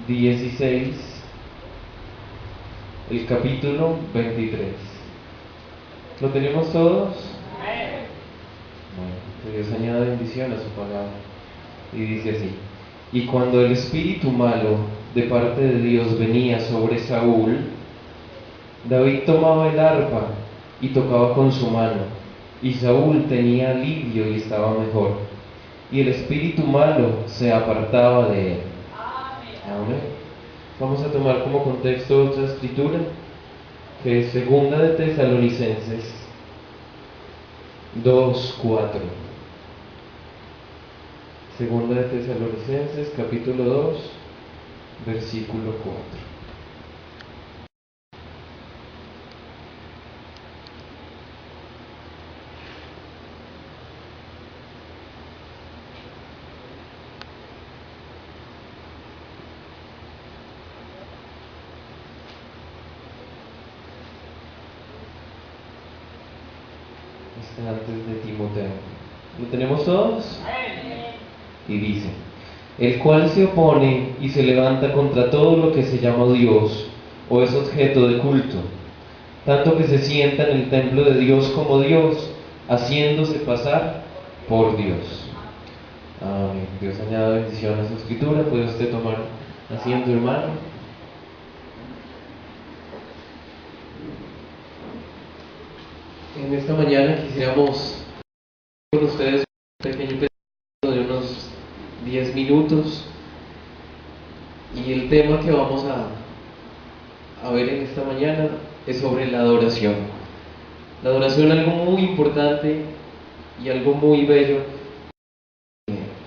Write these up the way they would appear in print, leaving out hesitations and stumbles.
16, el capítulo 23. ¿Lo tenemos todos? Bueno, que Dios añada bendición a su palabra. Y dice así: y cuando el espíritu malo de parte de Dios venía sobre Saúl, David tomaba el arpa y tocaba con su mano, y Saúl tenía alivio y estaba mejor, y el espíritu malo se apartaba de él. Amén. Vamos a tomar como contexto otra escritura, que es segunda de Tesalonicenses 2:4. Segunda de Tesalonicenses, capítulo 2, versículo 4. Está antes de Timoteo. ¿Lo tenemos todos? Y dice: el cual se opone y se levanta contra todo lo que se llama Dios o es objeto de culto, tanto que se sienta en el templo de Dios como Dios, haciéndose pasar por Dios. Amén. Dios añada bendición a su escritura. ¿Puede usted tomar asiento, hermano? En esta mañana quisiéramos con ustedes un pequeño pedazo de unos 10 minutos, y el tema que vamos a ver en esta mañana es sobre la adoración. La adoración es algo muy importante y algo muy bello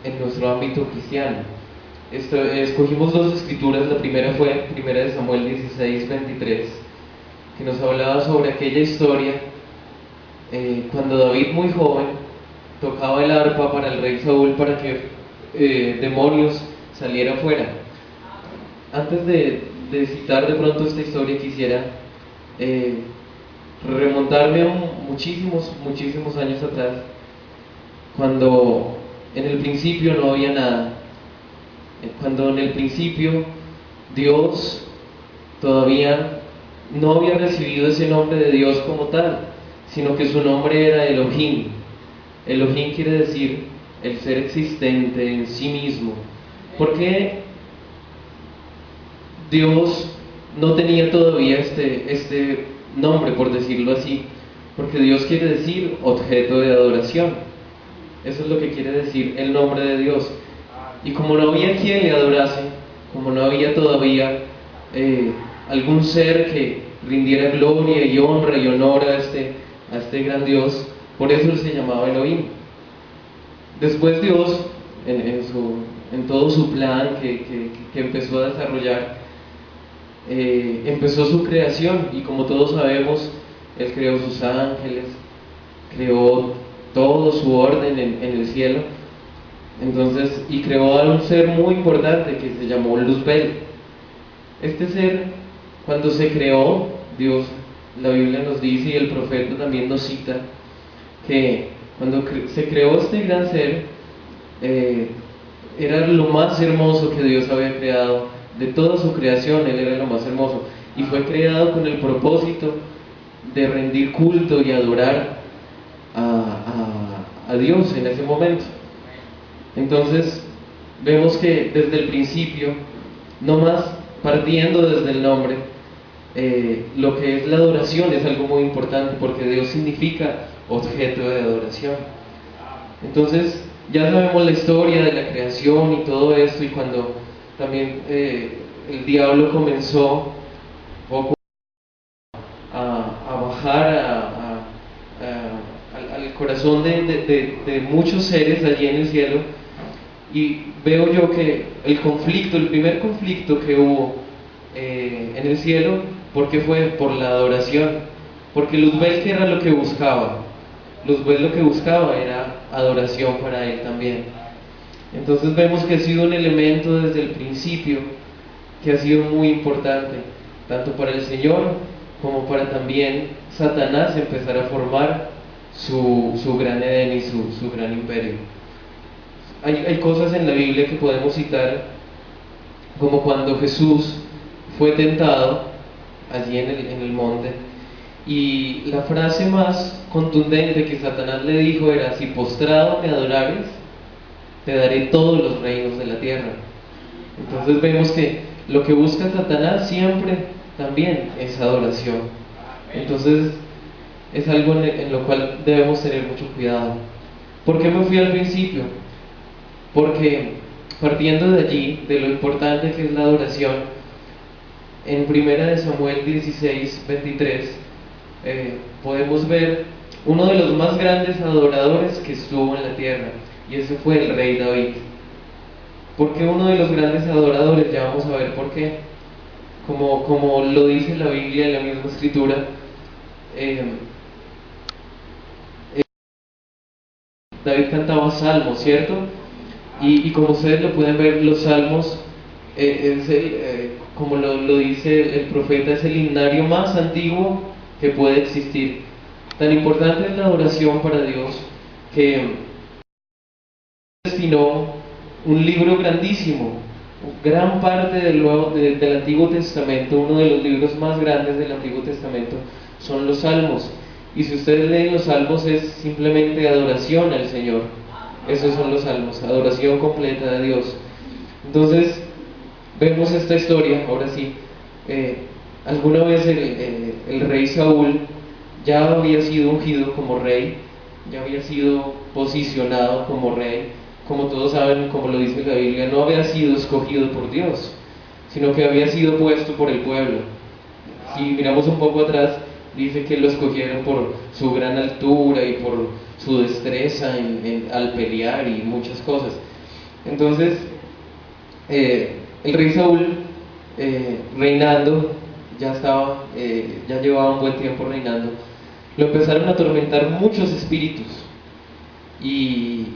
en nuestro ámbito cristiano. Escogimos dos escrituras. La primera fue Primera de Samuel 16:23, que nos hablaba sobre aquella historia cuando David, muy joven, tocaba el arpa para el rey Saúl para que demonios salieran fuera. Antes de citar de pronto esta historia, quisiera remontarme a muchísimos años atrás, cuando en el principio no había nada, cuando en el principio Dios todavía no había recibido ese nombre de Dios como tal, sino que su nombre era Elohim. Elohim quiere decir el ser existente en sí mismo. ¿Por qué Dios no tenía todavía este nombre, por decirlo así? Porque Dios quiere decir objeto de adoración. Eso es lo que quiere decir el nombre de Dios. Y como no había quien le adorase, como no había todavía algún ser que rindiera gloria y honra y honor a este gran Dios, por eso él se llamaba Elohim. Después Dios, en todo su plan que empezó a desarrollar, empezó su creación, y como todos sabemos, él creó sus ángeles, creó todo su orden en el cielo. Entonces, y creó a un ser muy importante que se llamó Luzbel. Este ser, cuando se creó, Dios, la Biblia nos dice, y el profeta también nos cita, que cuando se creó este gran ser, era lo más hermoso que Dios había creado. De toda su creación, él era lo más hermoso, y fue creado con el propósito de rendir culto y adorar a Dios en ese momento. Entonces vemos que desde el principio, no más partiendo desde el nombre, lo que es la adoración es algo muy importante, porque Dios significa objeto de adoración. Entonces ya sabemos la historia de la creación y todo esto, y cuando también el diablo comenzó poco a bajar al corazón de muchos seres allí en el cielo, y veo yo que el primer conflicto que hubo en el cielo, ¿por qué fue? Por la adoración. Porque Luzbel, ¿qué era lo que buscaba? Luzbel lo que buscaba era adoración para él también. Entonces vemos que ha sido un elemento desde el principio que ha sido muy importante, tanto para el Señor como para también Satanás empezar a formar su gran Edén y su gran imperio. Hay cosas en la Biblia que podemos citar. como cuando Jesús fue tentado allí en el monte, y la frase más contundente que Satanás le dijo era: si postrado me adorares, te daré todos los reinos de la tierra. Entonces vemos que lo que busca Satanás siempre también es adoración. Entonces es algo en lo cual debemos tener mucho cuidado. ¿Por qué me fui al principio? Porque partiendo de allí, de lo importante que es la adoración, en 1 Samuel 16, 23, podemos ver uno de los más grandes adoradores que estuvo en la tierra, y ese fue el rey David. ¿Por qué uno de los grandes adoradores? Ya vamos a ver por qué. Como lo dice la Biblia en la misma escritura, David cantaba salmos, ¿cierto? Y como ustedes lo pueden ver, los salmos, como lo dice el profeta, es el himnario más antiguo que puede existir. Tan importante es la adoración para Dios que destinó un libro grandísimo, gran parte del Antiguo Testamento, uno de los libros más grandes del Antiguo Testamento, son los Salmos. Y si ustedes leen los Salmos, es simplemente adoración al Señor. Esos son los Salmos, adoración completa de Dios. Entonces, vemos esta historia, ahora sí. Alguna vez el rey Saúl ya había sido ungido como rey, ya había sido posicionado como rey. Como todos saben, como lo dice la Biblia, no había sido escogido por Dios, sino que había sido puesto por el pueblo. Si miramos un poco atrás, dice que lo escogieron por su gran altura y por su destreza al pelear y muchas cosas. Entonces, el rey Saúl, reinando, ya llevaba un buen tiempo reinando, lo empezaron a atormentar muchos espíritus. Y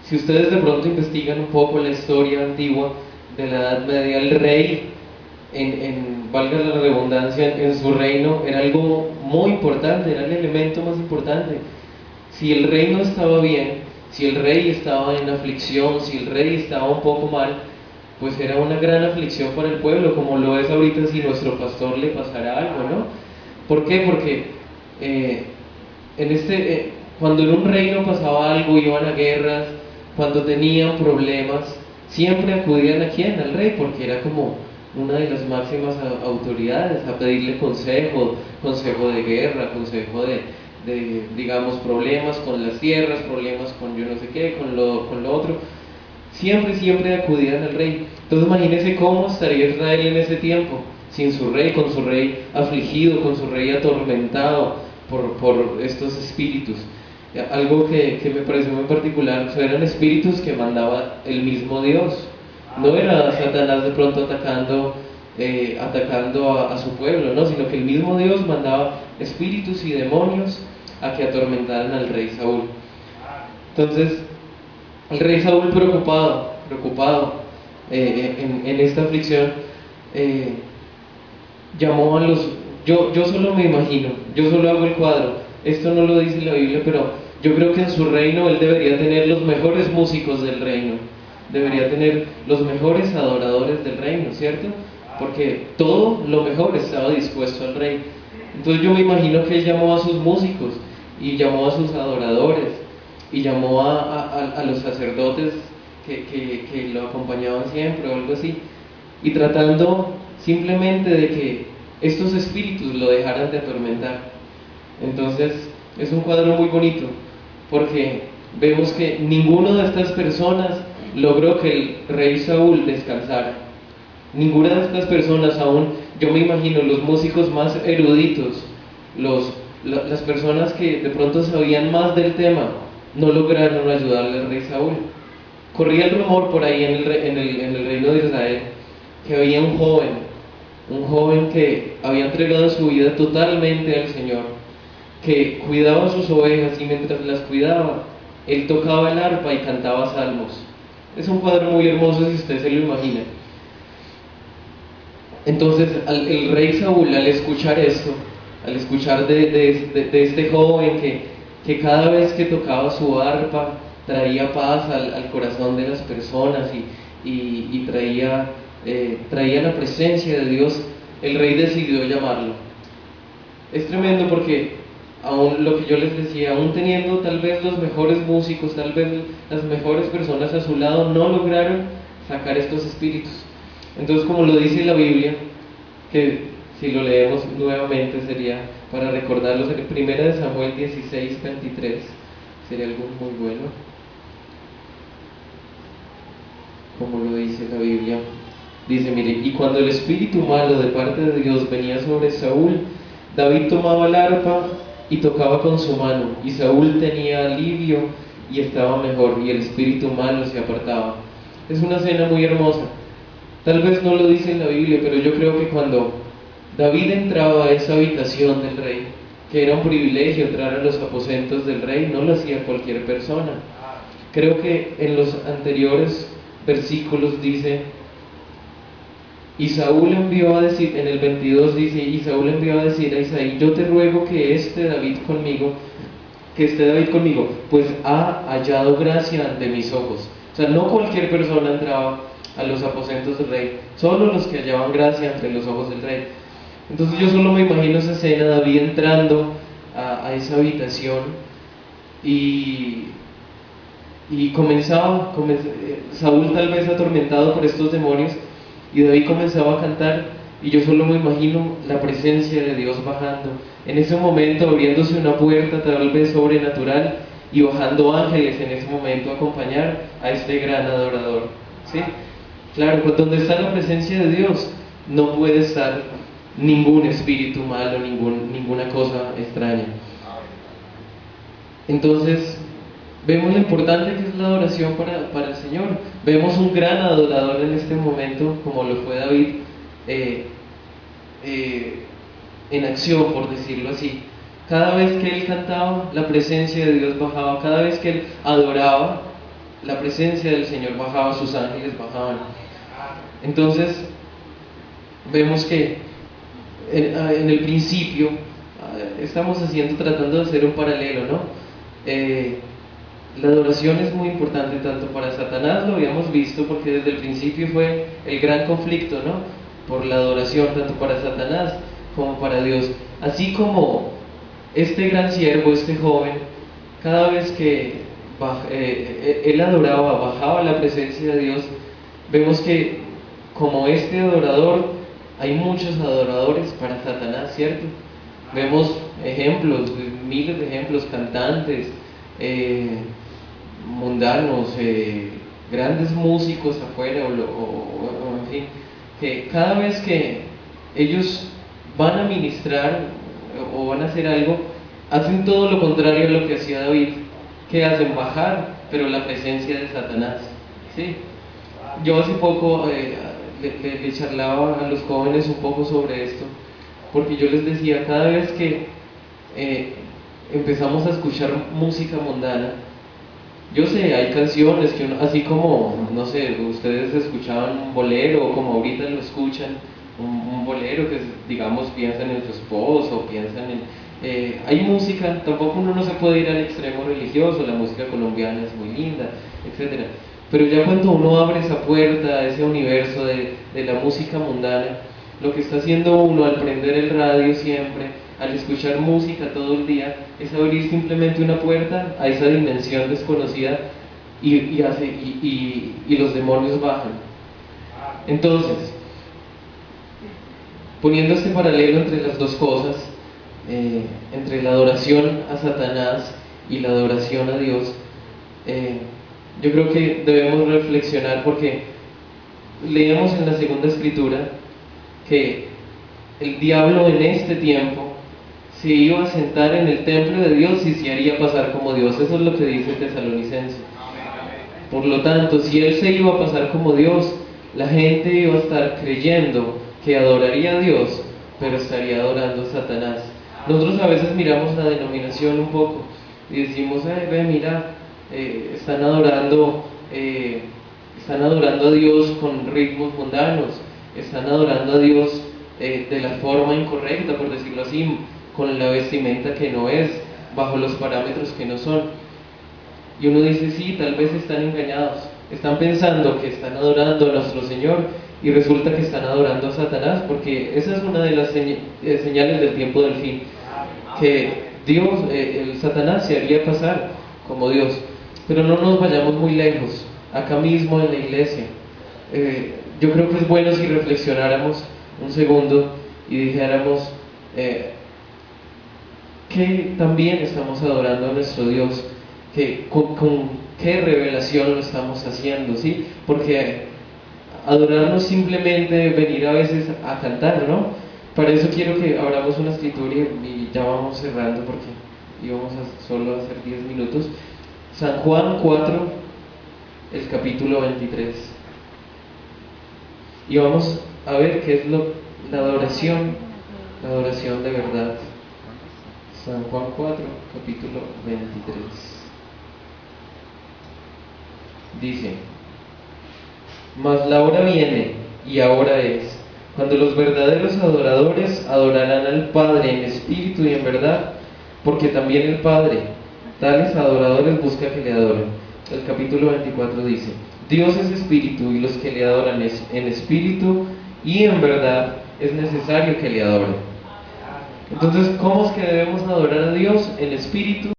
si ustedes de pronto investigan un poco la historia antigua de la Edad Media, el rey, valga la redundancia, en su reino era algo muy importante, era el elemento más importante. Si el rey no estaba bien, si el rey estaba en aflicción, si el rey estaba un poco mal, pues era una gran aflicción para el pueblo, como lo es ahorita si nuestro pastor le pasara algo, ¿no? ¿Por qué? Porque cuando en un reino pasaba algo, iban a guerras, cuando tenían problemas, siempre acudían ¿a quién? Al rey, porque era como una de las máximas autoridades, a pedirle consejo de guerra, consejo de digamos, problemas con las tierras, problemas con yo no sé qué, con lo otro. Siempre acudían al rey. Entonces imagínense cómo estaría Israel en ese tiempo, sin su rey, con su rey afligido, con su rey atormentado por estos espíritus. Algo que me pareció muy particular, eran espíritus que mandaba el mismo Dios. No era Satanás de pronto atacando a su pueblo, ¿no? Sino que el mismo Dios mandaba espíritus y demonios a que atormentaran al rey Saúl. Entonces, el rey Saúl preocupado en esta aflicción, llamó a los... Yo solo me imagino, yo solo hago el cuadro, esto no lo dice la Biblia, pero yo creo que en su reino él debería tener los mejores músicos del reino, debería tener los mejores adoradores del reino, ¿cierto? Porque todo lo mejor estaba dispuesto al rey. Entonces yo me imagino que él llamó a sus músicos y llamó a sus adoradores y llamó a los sacerdotes que lo acompañaban siempre o algo así, y tratando simplemente de que estos espíritus lo dejaran de atormentar. Entonces es un cuadro muy bonito porque vemos que ninguno de estas personas logró que el rey Saúl descansara. Ninguna de estas personas, aún yo me imagino los músicos más eruditos, las personas que de pronto sabían más del tema, no lograron ayudarle al rey Saúl. Corría el rumor por ahí en el reino de Israel que había un joven que había entregado su vida totalmente al Señor, que cuidaba sus ovejas y mientras las cuidaba, él tocaba el arpa y cantaba salmos. Es un cuadro muy hermoso si usted se lo imagina. Entonces el rey Saúl, al escuchar esto, al escuchar de este joven que cada vez que tocaba su arpa traía paz al corazón de las personas y traía traía la presencia de Dios, el rey decidió llamarlo. Es tremendo porque aún lo que yo les decía, aún teniendo tal vez los mejores músicos, tal vez las mejores personas a su lado, no lograron sacar estos espíritus. Entonces, como lo dice la Biblia, que si lo leemos nuevamente sería para recordarlos, en 1 Samuel 16:23, sería algo muy bueno, como lo dice la Biblia. Dice, mire, y cuando el espíritu malo de parte de Dios venía sobre Saúl, David tomaba el arpa y tocaba con su mano, y Saúl tenía alivio y estaba mejor, y el espíritu malo se apartaba. Es una escena muy hermosa. Tal vez no lo dice en la Biblia, pero yo creo que cuando David entraba a esa habitación del rey, que era un privilegio entrar a los aposentos del rey, no lo hacía cualquier persona. Creo que en los anteriores versículos dice, y Saúl envió a decir, en el 22 dice, y Saúl envió a decir a Isaí, yo te ruego que esté David conmigo, pues ha hallado gracia ante mis ojos. O sea, no cualquier persona entraba a los aposentos del rey, solo los que hallaban gracia ante los ojos del rey. Entonces yo solo me imagino esa escena, David entrando a esa habitación y Saúl tal vez atormentado por estos demonios, y David comenzaba a cantar, y yo solo me imagino la presencia de Dios bajando, en ese momento abriéndose una puerta tal vez sobrenatural, y bajando ángeles en ese momento a acompañar a este gran adorador, ¿sí? Claro, pues donde está la presencia de Dios, no puede estar ningún espíritu malo, ninguna cosa extraña. Entonces, vemos lo importante que es la adoración para el Señor. Vemos un gran adorador en este momento, como lo fue David, en acción, por decirlo así. Cada vez que él cantaba, la presencia de Dios bajaba. Cada vez que él adoraba, la presencia del Señor bajaba, sus ángeles bajaban. Entonces, vemos que en el principio, estamos tratando de hacer un paralelo, ¿no? La adoración es muy importante tanto para Satanás, lo habíamos visto, porque desde el principio fue el gran conflicto, ¿no? Por la adoración, tanto para Satanás como para Dios. Así como este gran siervo, este joven, cada vez que él adoraba, bajaba la presencia de Dios, vemos que como este adorador, hay muchos adoradores para Satanás, ¿cierto? Vemos ejemplos, miles de ejemplos, cantantes, mundanos, grandes músicos afuera, o en fin, que cada vez que ellos van a ministrar o van a hacer algo, hacen todo lo contrario a lo que hacía David. Que hacen? Bajar, pero la presencia de Satanás, ¿sí? Yo hace poco le charlaba a los jóvenes un poco sobre esto, porque yo les decía, cada vez que empezamos a escuchar música mundana, yo sé, hay canciones que así como, no sé, ustedes escuchaban un bolero, o como ahorita lo escuchan, un bolero que, digamos, piensan en su esposo, piensan en... hay música, tampoco uno no se puede ir al extremo religioso, la música colombiana es muy linda, etcétera. Pero ya cuando uno abre esa puerta a ese universo de la música mundana, lo que está haciendo uno al prender el radio siempre, al escuchar música todo el día, es abrir simplemente una puerta a esa dimensión desconocida y los demonios bajan. Entonces, poniendo este paralelo entre las dos cosas, entre la adoración a Satanás y la adoración a Dios, yo creo que debemos reflexionar, porque leemos en la segunda escritura que el diablo en este tiempo se iba a sentar en el templo de Dios y se haría pasar como Dios. Eso es lo que dice Tesalonicense. Por lo tanto, si él se iba a pasar como Dios, la gente iba a estar creyendo que adoraría a Dios, pero estaría adorando a Satanás. Nosotros a veces miramos la denominación un poco y decimos, ve, mira, están adorando a Dios con ritmos mundanos, están adorando a Dios de la forma incorrecta, por decirlo así, con la vestimenta que no es, bajo los parámetros que no son. Y uno dice, sí, tal vez están engañados, están pensando que están adorando a nuestro Señor y resulta que están adorando a Satanás, porque esa es una de las señales del tiempo del fin, que Dios, el Satanás se haría pasar como Dios. Pero no nos vayamos muy lejos, acá mismo en la iglesia. Yo creo que es bueno si reflexionáramos un segundo y dijéramos que también estamos adorando a nuestro Dios, que con qué revelación lo estamos haciendo, ¿sí? Porque adorar no es simplemente venir a veces a cantar, ¿no? Para eso quiero que abramos una escritura y ya vamos cerrando porque íbamos a solo hacer 10 minutos. San Juan 4, el capítulo 23. Y vamos a ver qué es la adoración de verdad. San Juan 4, capítulo 23. Dice: mas la hora viene, y ahora es, cuando los verdaderos adoradores adorarán al Padre en espíritu y en verdad, porque también el Padre tales adoradores busca que le adoren. El capítulo 24 dice: Dios es espíritu, y los que le adoran en espíritu y en verdad es necesario que le adoren. Entonces, ¿cómo es que debemos adorar a Dios? En espíritu